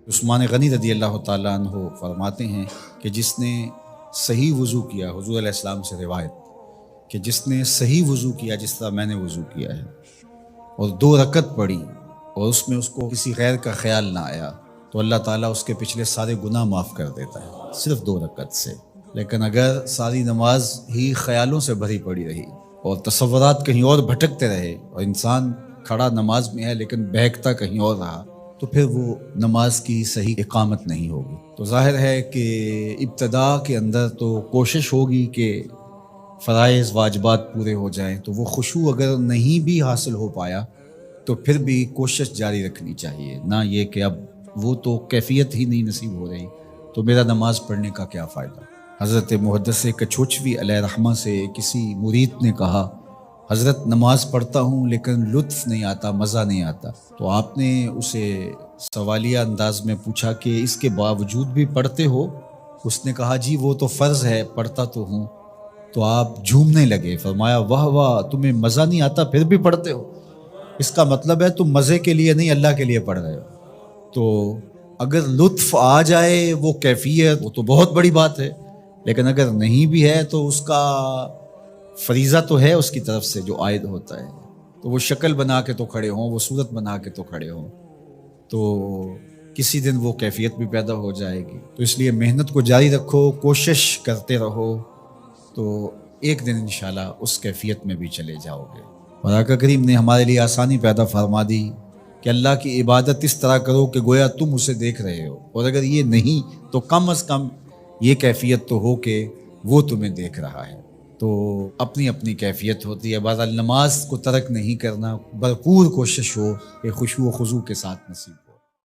عثمان غنی رضی اللہ تعالیٰ عنہ فرماتے ہیں کہ جس نے صحیح وضو کیا، حضور علیہ السلام سے روایت کہ جس نے صحیح وضو کیا جس طرح میں نے وضو کیا ہے اور 2 رکعت پڑھی اور اس میں اس کو کسی غیر کا خیال نہ آیا تو اللہ تعالیٰ اس کے پچھلے سارے گناہ معاف کر دیتا ہے صرف 2 رکعت سے۔ لیکن اگر ساری نماز ہی خیالوں سے بھری پڑی رہی اور تصورات کہیں اور بھٹکتے رہے اور انسان کھڑا نماز میں ہے لیکن بہکتا کہیں اور رہا تو پھر وہ نماز کی صحیح اقامت نہیں ہوگی۔ تو ظاہر ہے کہ ابتدا کے اندر تو کوشش ہوگی کہ فرائض واجبات پورے ہو جائیں، تو وہ خشوع اگر نہیں بھی حاصل ہو پایا تو پھر بھی کوشش جاری رکھنی چاہیے، نہ یہ کہ اب وہ تو کیفیت ہی نہیں نصیب ہو رہی تو میرا نماز پڑھنے کا کیا فائدہ۔ حضرت محدث کچھوچوی علیہ رحمہ سے کسی مرید نے کہا، حضرت نماز پڑھتا ہوں لیکن لطف نہیں آتا، مزہ نہیں آتا۔ تو آپ نے اسے سوالیہ انداز میں پوچھا کہ اس کے باوجود بھی پڑھتے ہو؟ اس نے کہا جی وہ تو فرض ہے، پڑھتا تو ہوں۔ تو آپ جھومنے لگے، فرمایا واہ واہ، تمہیں مزہ نہیں آتا پھر بھی پڑھتے ہو؟ اس کا مطلب ہے تم مزے کے لیے نہیں اللہ کے لیے پڑھ رہے ہو۔ تو اگر لطف آ جائے وہ کیفیت، وہ تو بہت بڑی بات ہے، لیکن اگر نہیں بھی ہے تو اس کا فریضہ تو ہے اس کی طرف سے جو عائد ہوتا ہے، تو وہ شکل بنا کے تو کھڑے ہوں، وہ صورت بنا کے تو کھڑے ہوں، تو کسی دن وہ کیفیت بھی پیدا ہو جائے گی۔ تو اس لیے محنت کو جاری رکھو، کوشش کرتے رہو، تو ایک دن انشاءاللہ اس کیفیت میں بھی چلے جاؤ گے۔ اور آقا کریم نے ہمارے لیے آسانی پیدا فرما دی کہ اللہ کی عبادت اس طرح کرو کہ گویا تم اسے دیکھ رہے ہو، اور اگر یہ نہیں تو کم از کم یہ کیفیت تو ہو کہ وہ تمہیں دیکھ رہا ہے۔ تو اپنی اپنی کیفیت ہوتی ہے، بہرحال نماز کو ترک نہیں کرنا، بھرپور کوشش ہو کہ خشوع و خضوع کے ساتھ نصیب